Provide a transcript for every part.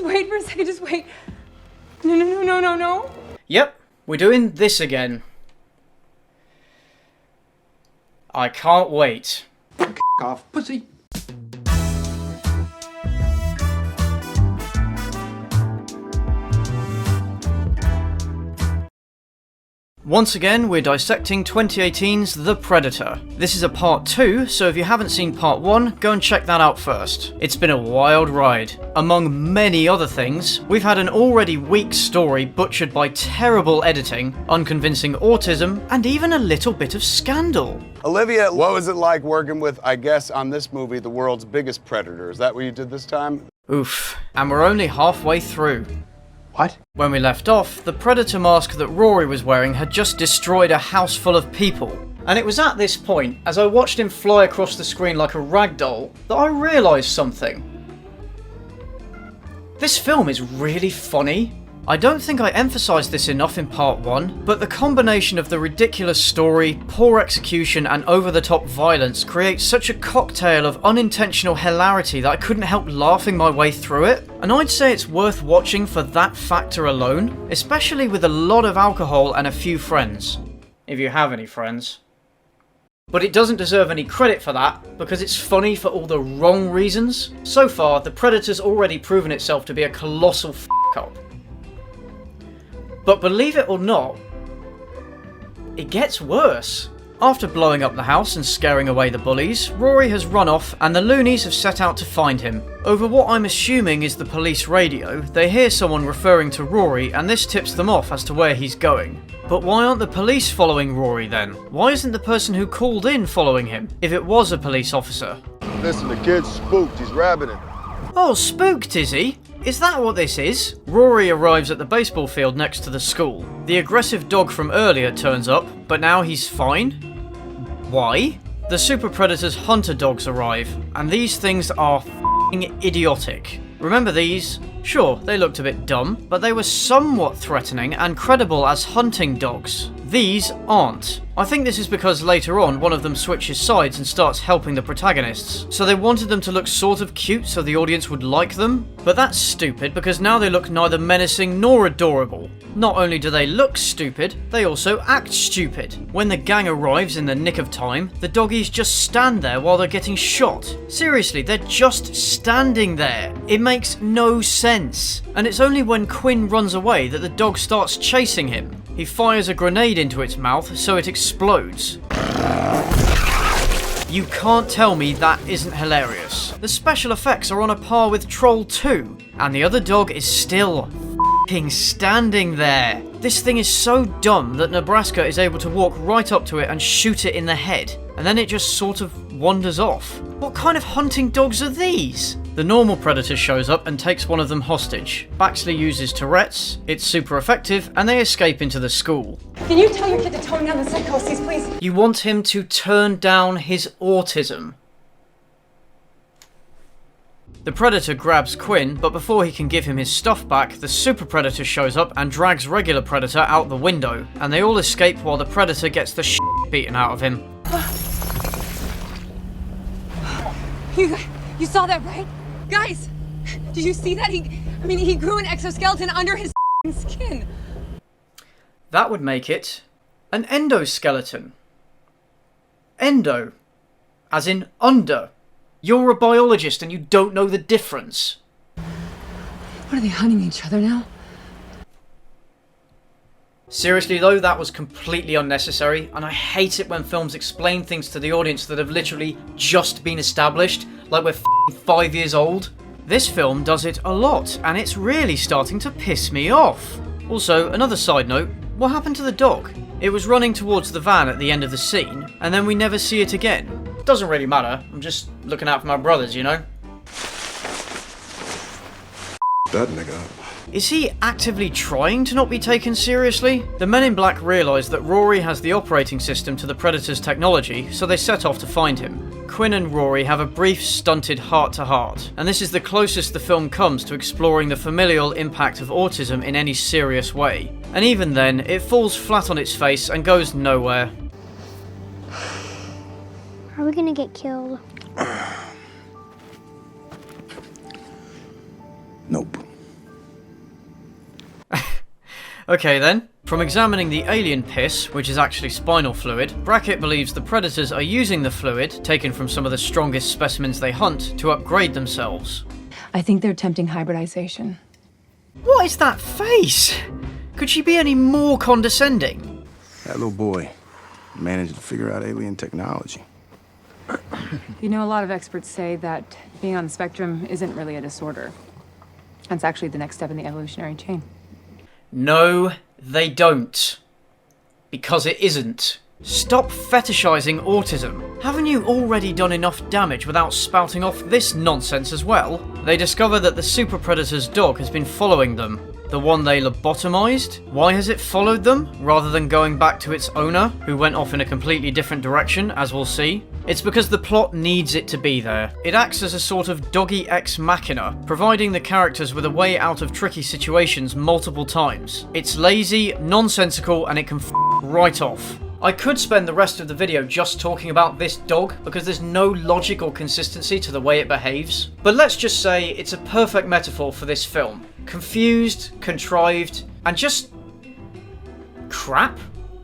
wait for a second, just wait. No. Yep, we're doing this again. I can't wait. F off, pussy. Once again, we're dissecting 2018's The Predator. This is a part 2, so if you haven't seen part 1, go and check that out first. It's been a wild ride. Among many other things, we've had an already weak story butchered by terrible editing, unconvincing autism, and even a little bit of scandal. Olivia, what was it like working with, I guess, on this movie, the world's biggest predator? Is that what you did this time? Oof. And we're only halfway through. What? When we left off, the Predator mask that Rory was wearing had just destroyed a house full of people. And it was at this point, as I watched him fly across the screen like a ragdoll, that I realised something. This film is really funny. I don't think I emphasised this enough in part 1, but the combination of the ridiculous story, poor execution and over-the-top violence creates such a cocktail of unintentional hilarity that I couldn't help laughing my way through it. And I'd say it's worth watching for that factor alone, especially with a lot of alcohol and a few friends. If you have any friends. But it doesn't deserve any credit for that, because it's funny for all the wrong reasons. So far, The Predator's already proven itself to be a colossal f***up. But believe it or not, it gets worse. After blowing up the house and scaring away the bullies, Rory has run off and the loonies have set out to find him. Over what I'm assuming is the police radio, they hear someone referring to Rory and this tips them off as to where he's going. But why aren't the police following Rory then? Why isn't the person who called in following him, if it was a police officer? Listen, the kid's spooked, he's rabbiting. Oh, spooked is he? Is that what this is? Rory arrives at the baseball field next to the school. The aggressive dog from earlier turns up, but now he's fine? Why? The Super Predator's hunter dogs arrive, and these things are f***ing idiotic. Remember these? Sure, they looked a bit dumb, but they were somewhat threatening and credible as hunting dogs. These aren't. I think this is because later on one of them switches sides and starts helping the protagonists, so they wanted them to look sort of cute so the audience would like them, but that's stupid because now they look neither menacing nor adorable. Not only do they look stupid, they also act stupid. When the gang arrives in the nick of time, the doggies just stand there while they're getting shot. Seriously, they're just standing there. It makes no sense. And it's only when Quinn runs away that the dog starts chasing him. He fires a grenade into its mouth so it explodes. You can't tell me that isn't hilarious. The special effects are on a par with Troll 2, and the other dog is still f***ing standing there. This thing is so dumb that Nebraska is able to walk right up to it and shoot it in the head, and then it just sort of wanders off. What kind of hunting dogs are these? The normal predator shows up and takes one of them hostage. Baxley uses Tourette's, it's super effective, and they escape into the school. Can you tell your kid to tone down the psychosis, please? You want him to turn down his autism. The Predator grabs Quinn, but before he can give him his stuff back, the Super Predator shows up and drags regular Predator out the window, and they all escape while the Predator gets the shit beaten out of him. You saw that, right? Guys, did you see that? He grew an exoskeleton under his skin. That would make it an endoskeleton. Endo. As in under. You're a biologist and you don't know the difference. What are they hunting each other now? Seriously though, that was completely unnecessary, and I hate it when films explain things to the audience that have literally just been established, like we're f***ing 5 years old. This film does it a lot, and it's really starting to piss me off. Also, another side note, what happened to the dog? It was running towards the van at the end of the scene, and then we never see it again. Doesn't really matter, I'm just looking out for my brothers, you know? That nigga. Is he actively trying to not be taken seriously? The men in black realise that Rory has the operating system to the Predator's technology, so they set off to find him. Quinn and Rory have a brief, stunted heart-to-heart, and this is the closest the film comes to exploring the familial impact of autism in any serious way. And even then, it falls flat on its face and goes nowhere. Are we gonna get killed? Nope. Okay then. From examining the alien piss, which is actually spinal fluid, Brackett believes the predators are using the fluid, taken from some of the strongest specimens they hunt, to upgrade themselves. I think they're attempting hybridization. What is that face? Could she be any more condescending? That little boy managed to figure out alien technology. You know, a lot of experts say that being on the spectrum isn't really a disorder. It's actually the next step in the evolutionary chain. No, they don't. Because it isn't. Stop fetishizing autism. Haven't you already done enough damage without spouting off this nonsense as well? They discover that the super predator's dog has been following them. The one they lobotomized? Why has it followed them, rather than going back to its owner, who went off in a completely different direction, as we'll see? It's because the plot needs it to be there. It acts as a sort of doggy ex machina, providing the characters with a way out of tricky situations multiple times. It's lazy, nonsensical, and it can right off. I could spend the rest of the video just talking about this dog, because there's no logical consistency to the way it behaves. But let's just say it's a perfect metaphor for this film. Confused, contrived, and just crap?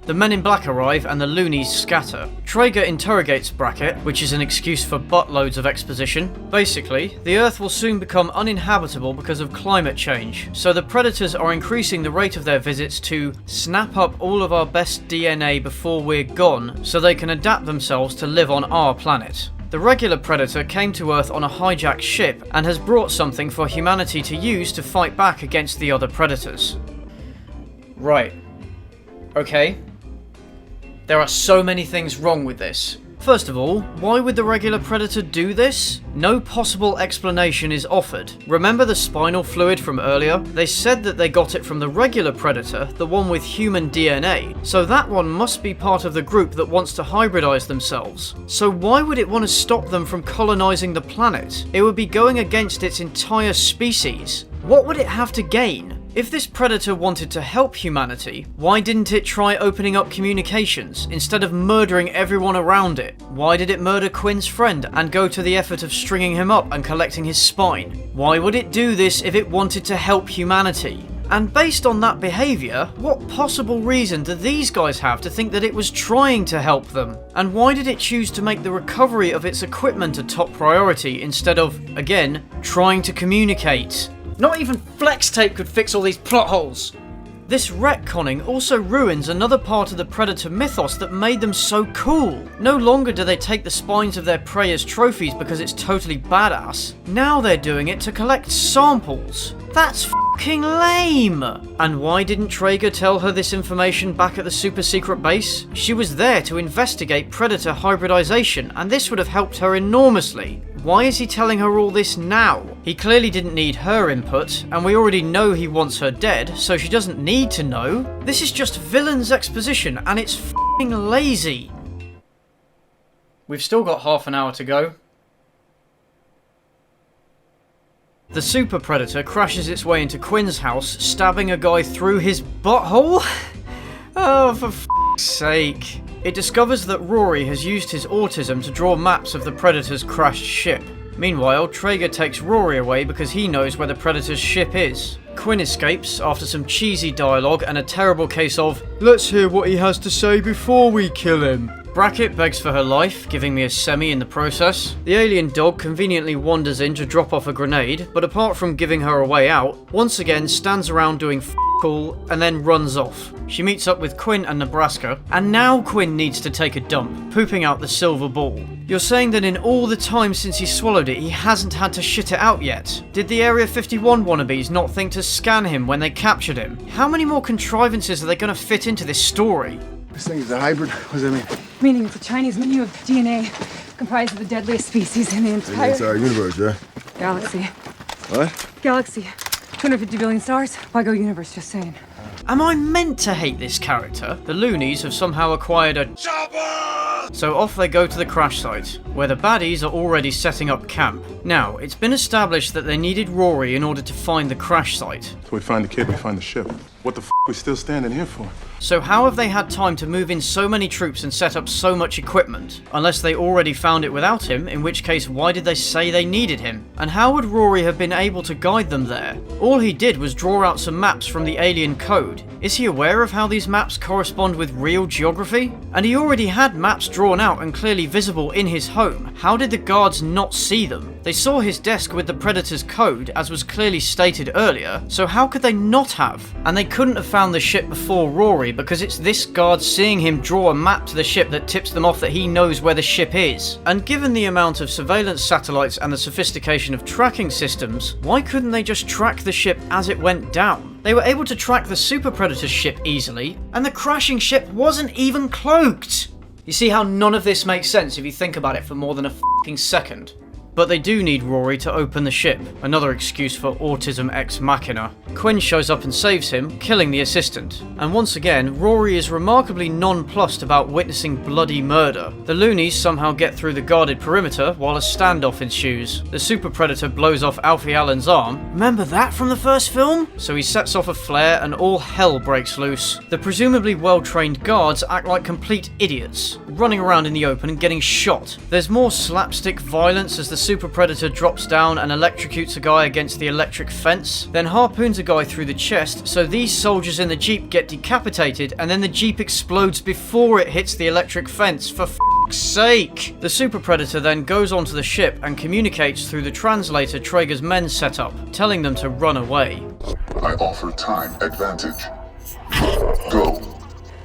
The men in black arrive and the loonies scatter. Traeger interrogates Brackett, which is an excuse for buttloads of exposition. Basically, the Earth will soon become uninhabitable because of climate change, so the predators are increasing the rate of their visits to snap up all of our best DNA before we're gone, so they can adapt themselves to live on our planet. The regular predator came to Earth on a hijacked ship and has brought something for humanity to use to fight back against the other predators. Right. Okay. There are so many things wrong with this. First of all, why would the regular predator do this? No possible explanation is offered. Remember the spinal fluid from earlier? They said that they got it from the regular predator, the one with human DNA, so that one must be part of the group that wants to hybridize themselves. So why would it want to stop them from colonizing the planet? It would be going against its entire species. What would it have to gain? If this predator wanted to help humanity, why didn't it try opening up communications instead of murdering everyone around it? Why did it murder Quinn's friend and go to the effort of stringing him up and collecting his spine? Why would it do this if it wanted to help humanity? And based on that behaviour, what possible reason do these guys have to think that it was trying to help them? And why did it choose to make the recovery of its equipment a top priority instead of, again, trying to communicate? Not even flex tape could fix all these plot holes. This retconning also ruins another part of the Predator mythos that made them so cool. No longer do they take the spines of their prey as trophies because it's totally badass. Now they're doing it to collect samples. That's fucking lame! And why didn't Traeger tell her this information back at the super secret base? She was there to investigate Predator hybridization, and this would have helped her enormously. Why is he telling her all this now? He clearly didn't need her input, and we already know he wants her dead, so she doesn't need to know. This is just villain's exposition, and it's f***ing lazy. We've still got half an hour to go. The super predator crashes its way into Quinn's house, stabbing a guy through his butthole? Oh, for f***'s sake. It discovers that Rory has used his autism to draw maps of the Predator's crashed ship. Meanwhile, Traeger takes Rory away because he knows where the Predator's ship is. Quinn escapes after some cheesy dialogue and a terrible case of, "Let's hear what he has to say before we kill him." Brackett begs for her life, giving me a semi in the process. The alien dog conveniently wanders in to drop off a grenade, but apart from giving her a way out, once again stands around doing all and then runs off. She meets up with Quinn and Nebraska, and now Quinn needs to take a dump, pooping out the silver ball. You're saying that in all the time since he swallowed it, he hasn't had to shit it out yet? Did the Area 51 wannabes not think to scan him when they captured him? How many more contrivances are they going to fit into this story? This thing is a hybrid? What does that mean? Meaning it's a Chinese menu of DNA comprised of the deadliest species in the entire It's our universe, yeah? galaxy. What? Galaxy. 250 billion stars? Why go universe? Just saying. Am I meant to hate this character? The loonies have somehow acquired a chopper! So off they go to the crash site, where the baddies are already setting up camp. Now, it's been established that they needed Rory in order to find the crash site. So we find the kid, we find the ship. What the f*** we still standing here for? So how have they had time to move in so many troops and set up so much equipment? Unless they already found it without him, in which case why did they say they needed him? And how would Rory have been able to guide them there? All he did was draw out some maps from the alien code. Is he aware of how these maps correspond with real geography? And he already had maps drawn out and clearly visible in his home. How did the guards not see them? They saw his desk with the Predator's code, as was clearly stated earlier, so how could they not have? And they couldn't have found the ship before Rory, because it's this guard seeing him draw a map to the ship that tips them off that he knows where the ship is. And given the amount of surveillance satellites and the sophistication of tracking systems, why couldn't they just track the ship as it went down? They were able to track the Super Predator's ship easily, and the crashing ship wasn't even cloaked! You see how none of this makes sense if you think about it for more than a fucking second. But they do need Rory to open the ship, another excuse for autism ex machina. Quinn shows up and saves him, killing the assistant. And once again, Rory is remarkably nonplussed about witnessing bloody murder. The loonies somehow get through the guarded perimeter while a standoff ensues. The Super Predator blows off Alfie Allen's arm. Remember that from the first film? So he sets off a flare and all hell breaks loose. The presumably well-trained guards act like complete idiots, running around in the open and getting shot. There's more slapstick violence as the Super Predator drops down and electrocutes a guy against the electric fence, then harpoons a guy through the chest, so these soldiers in the Jeep get decapitated and then the Jeep explodes before it hits the electric fence, for f***'s sake! The Super Predator then goes onto the ship and communicates through the translator Traeger's men set up, telling them to run away. I offer time advantage. Go.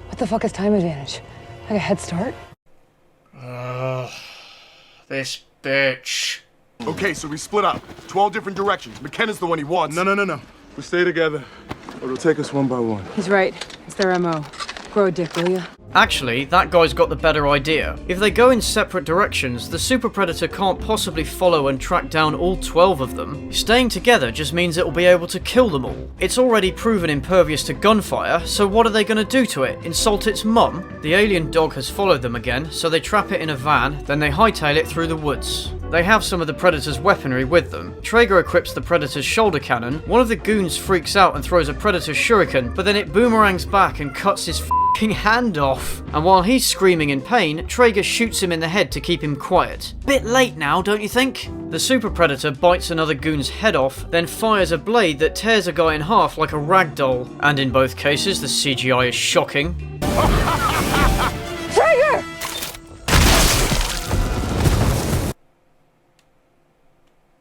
What the fuck is time advantage? Like a head start? This bitch. Okay, so we split up. 12 different directions. McKenna's the one he wants. No. We'll stay together. It'll take us one by one. He's right. It's their MO. Grow a dick, will ya? Actually, that guy's got the better idea. If they go in separate directions, the Super Predator can't possibly follow and track down all 12 of them. Staying together just means it will be able to kill them all. It's already proven impervious to gunfire, so what are they going to do to it? Insult its mum? The alien dog has followed them again, so they trap it in a van, then they hightail it through the woods. They have some of the Predator's weaponry with them. Traeger equips the Predator's shoulder cannon. One of the goons freaks out and throws a Predator shuriken, but then it boomerangs back and cuts his f***ing hand off. And while he's screaming in pain, Traeger shoots him in the head to keep him quiet. Bit late now, don't you think? The Super Predator bites another goon's head off, then fires a blade that tears a guy in half like a rag doll. And in both cases, the CGI is shocking. Traeger!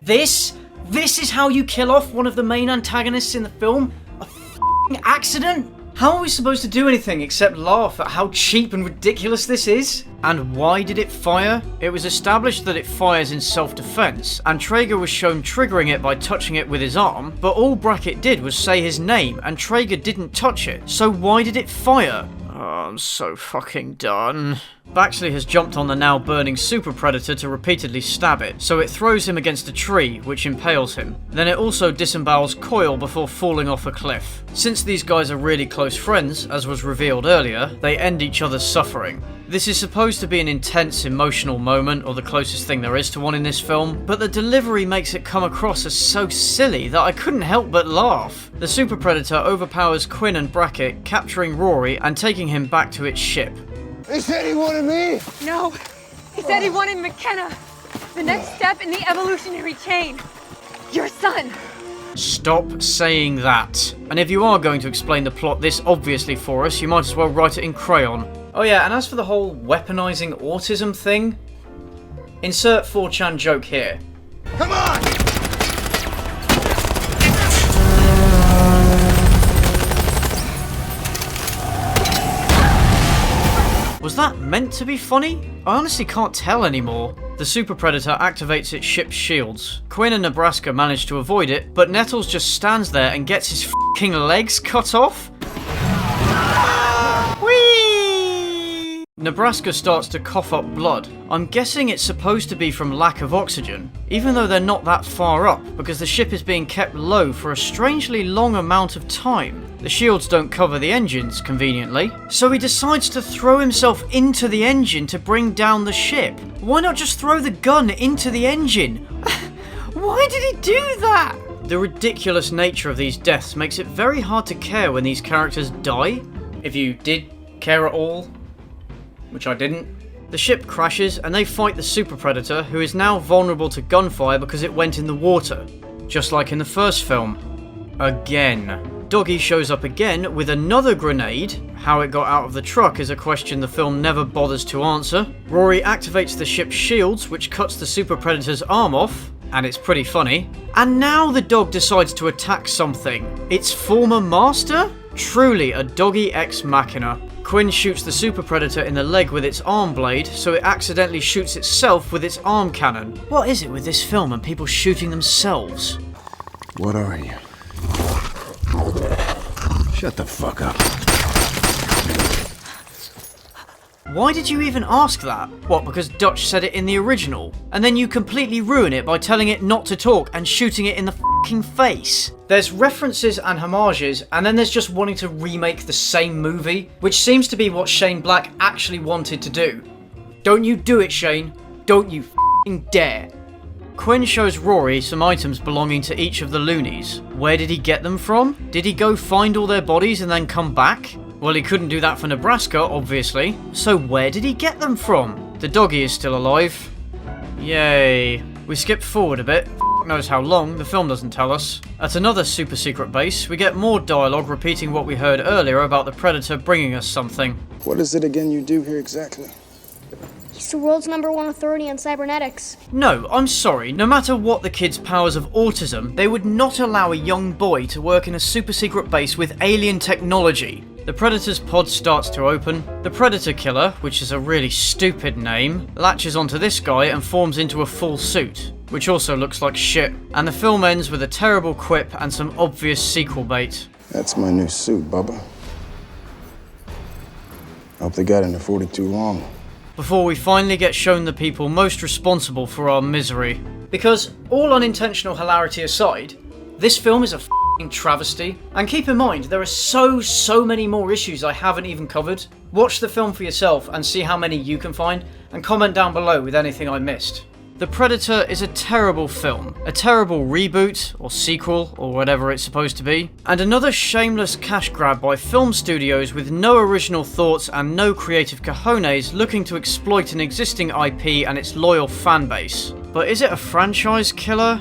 This is how you kill off one of the main antagonists in the film? A f***ing accident? How are we supposed to do anything except laugh at how cheap and ridiculous this is? And why did it fire? It was established that it fires in self-defense, and Traeger was shown triggering it by touching it with his arm, but all Brackett did was say his name, and Traeger didn't touch it, so why did it fire? Oh, I'm so fucking done. Baxley has jumped on the now burning Super Predator to repeatedly stab it, so it throws him against a tree, which impales him. Then it also disembowels Coil before falling off a cliff. Since these guys are really close friends, as was revealed earlier, they end each other's suffering. This is supposed to be an intense emotional moment, or the closest thing there is to one in this film, but the delivery makes it come across as so silly that I couldn't help but laugh. The Super Predator overpowers Quinn and Brackett, capturing Rory and taking him back to its ship. He said he wanted me. No. He said he wanted McKenna. The next step in the evolutionary chain. Your son. Stop saying that. And if you are going to explain the plot this obviously for us, you might as well write it in crayon. Oh yeah, and as for the whole weaponizing autism thing, insert 4chan joke here. Come on! Was that meant to be funny? I honestly can't tell anymore. The Super Predator activates its ship's shields. Quinn and Nebraska manage to avoid it, but Nettles just stands there and gets his f***ing legs cut off. Whee! Nebraska starts to cough up blood. I'm guessing it's supposed to be from lack of oxygen, even though they're not that far up, because the ship is being kept low for a strangely long amount of time. The shields don't cover the engines, conveniently, so he decides to throw himself into the engine to bring down the ship. Why not just throw the gun into the engine? Why did he do that? The ridiculous nature of these deaths makes it very hard to care when these characters die. If you did care at all, which I didn't. The ship crashes and they fight the super predator, who is now vulnerable to gunfire because it went in the water, just like in the first film. Again. Doggy shows up again with another grenade. How it got out of the truck is a question the film never bothers to answer. Rory activates the ship's shields, which cuts the super predator's arm off, and it's pretty funny. And now the dog decides to attack something. Its former master? Truly a doggy ex machina. Quinn shoots the super predator in the leg with its arm blade, so it accidentally shoots itself with its arm cannon. What is it with this film and people shooting themselves? What are you? Shut the fuck up. Why did you even ask that? What, because Dutch said it in the original? And then you completely ruin it by telling it not to talk and shooting it in the fucking face? There's references and homages, and then there's just wanting to remake the same movie, which seems to be what Shane Black actually wanted to do. Don't you do it, Shane. Don't you fucking dare. Quinn shows Rory some items belonging to each of the loonies. Where did he get them from? Did he go find all their bodies and then come back? Well, he couldn't do that for Nebraska, obviously. So where did he get them from? The doggy is still alive. Yay. We skip forward a bit. F knows how long, the film doesn't tell us. At another super secret base, we get more dialogue repeating what we heard earlier about the Predator bringing us something. What is it again you do here exactly? He's the world's #1 authority on cybernetics. No, I'm sorry. No matter what the kid's powers of autism, they would not allow a young boy to work in a super secret base with alien technology. The Predator's pod starts to open. The Predator Killer, which is a really stupid name, latches onto this guy and forms into a full suit, which also looks like shit. And the film ends with a terrible quip and some obvious sequel bait. That's my new suit, Bubba. Hope they got it in 42 long. Before we finally get shown the people most responsible for our misery. Because, all unintentional hilarity aside, this film is a f***ing travesty. And keep in mind, there are so many more issues I haven't even covered. Watch the film for yourself and see how many you can find, and comment down below with anything I missed. The Predator is a terrible film, a terrible reboot, or sequel, or whatever it's supposed to be, and another shameless cash grab by film studios with no original thoughts and no creative cojones looking to exploit an existing IP and its loyal fan base. But is it a franchise killer?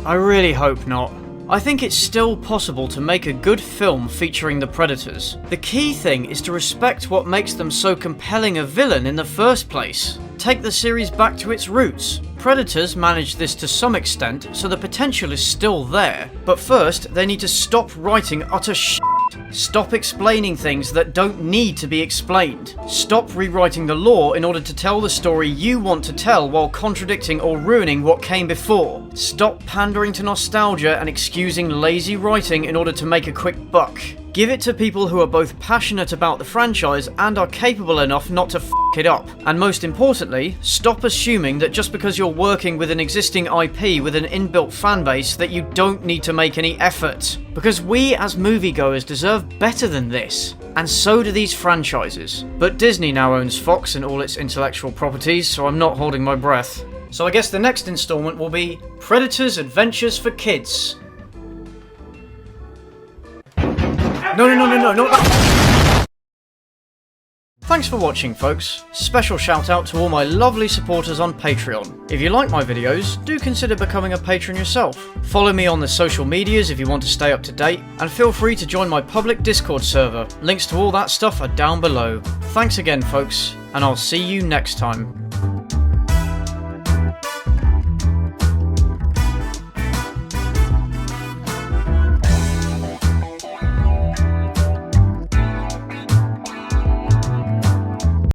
I really hope not. I think it's still possible to make a good film featuring the Predators. The key thing is to respect what makes them so compelling a villain in the first place. Take the series back to its roots. Predators managed this to some extent, so the potential is still there. But first, they need to stop writing utter shit. Stop explaining things that don't need to be explained. Stop rewriting the lore in order to tell the story you want to tell while contradicting or ruining what came before. Stop pandering to nostalgia and excusing lazy writing in order to make a quick buck. Give it to people who are both passionate about the franchise and are capable enough not to f*** it up. And most importantly, stop assuming that just because you're working with an existing IP with an inbuilt fanbase that you don't need to make any effort. Because we as moviegoers deserve better than this. And so do these franchises. But Disney now owns Fox and all its intellectual properties, so I'm not holding my breath. So I guess the next installment will be Predators Adventures for Kids. No, not that. Thanks for watching, folks. Special shout out to all my lovely supporters on Patreon. If you like my videos, do consider becoming a patron yourself. Follow me on the social medias if you want to stay up to date, and feel free to join my public Discord server. Links to all that stuff are down below. Thanks again, folks, and I'll see you next time.